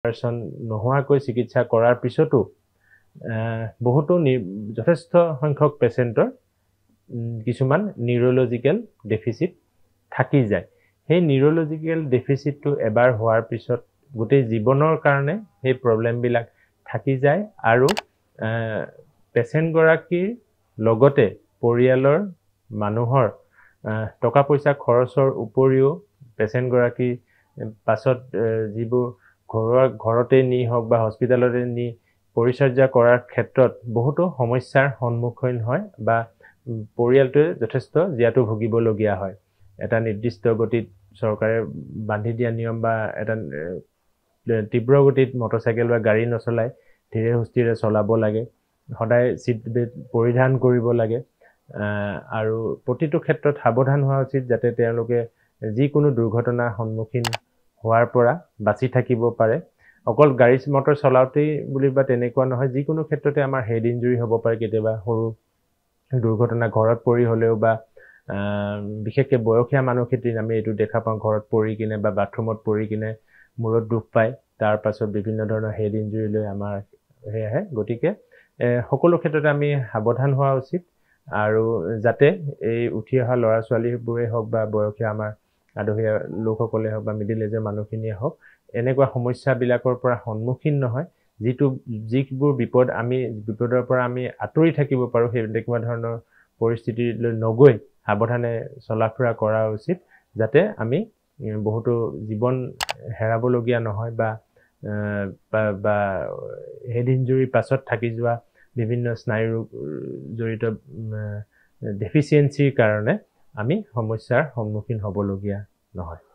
operation নোহোৱাকৈ চিকিৎসা কৰাৰ পিছতো বহুতো যথেষ্ট সংখ্যক পেচেণ্টৰ কিছুমান নিউৰলজিক্যাল ডেফিচিট থাকি যায় সেই নিউৰলজিক্যাল ডেফিচিটটো এবাৰ হোৱাৰ পিছত গোটেই জীৱনৰ কাৰণে সেই প্ৰবলেমবিলাক থাকি যায় আৰু পেচেণ্ট গৰাকীৰ লগতে পৰিয়ালৰ মানুহৰ টকা পইচা খৰচৰ উপৰিও পেচেণ্ট গৰাকী পাছত যিবোৰ ঘৰতে নি হওক বা হস্পিটালতে নি পৰিচৰ্যা কৰাৰ ক্ষেত্ৰত বহুতো সমস্যাৰ সন্মুখীন হয় বা পৰিয়ালটোৱে যথেষ্ট জিয়াটো ভুগিবলগীয়া হয় এটা নিৰ্দিষ্ট গতিত চৰকাৰে বান্ধি দিয়া নিয়ম বা এটা তীব্ৰ গতিত মটৰচাইকেল বা গাড়ী নচলাই ধীৰে সুস্থিৰে চলাব লাগে সদায় সিট বেল্ট পৰিধান কৰিব লাগে আৰু প্ৰতিটো ক্ষেত্ৰত সাৱধান হোৱা উচিত যাতে তেওঁলোকে যিকোনো দুৰ্ঘটনাৰ সন্মুখীন হোৱাৰ পৰা বাচি থাকিব পাৰে অকল গাড়ী মটৰ চলাওতেই বুলি বা তেনেকুৱা নহয় যিকোনো ক্ষেত্ৰতে আমাৰ হেড ইনজুৰি হ'ব পাৰে কেতিয়াবা সৰু দুৰ্ঘটনা ঘৰত পৰি হ'লেও বা বিশেষকৈ বয়সীয়া মানুহখিনিৰ আমি এইটো দেখা পাওঁ ঘৰত পৰি কিনে বা বাথৰুমত পৰি কিনে মূৰত দুখ পায় তাৰ পাছত বিভিন্ন ধৰণৰ হেড ইনজুৰি লৈ আমাৰ আহে গতিকে সকলো ক্ষেত্ৰতে আমি সাৱধান হোৱা উচিত আৰু যাতে এই উঠি অহা ল'ৰা ছোৱালীবোৰে হওক বা বয়সীয়া আমাৰ আদহীয়া লোকসকলে হওক বা মিডিল এজৰ মানুহখিনিয়ে হওক এনেকুৱা সমস্যাবিলাকৰ পৰা সন্মুখীন নহয় যিবোৰ আমি বিপদৰ পৰা আমি আঁতৰি থাকিব পাৰোঁ সেই তেনেকুৱা ধৰণৰ পৰিস্থিতিলৈ নগৈ সাৱধানে চলা ফুৰা কৰা উচিত যাতে আমি বহুতো জীৱন হেৰাবলগীয়া নহয় বা হেড ইনজুৰিৰ পাছত থাকি যোৱা বিভিন্ন স্নায়ু জড়িত ডেফিচিয়েঞ্চিৰ কাৰণে আমি সমস্যাৰ সন্মুখীন হ'বলগীয়া নহয়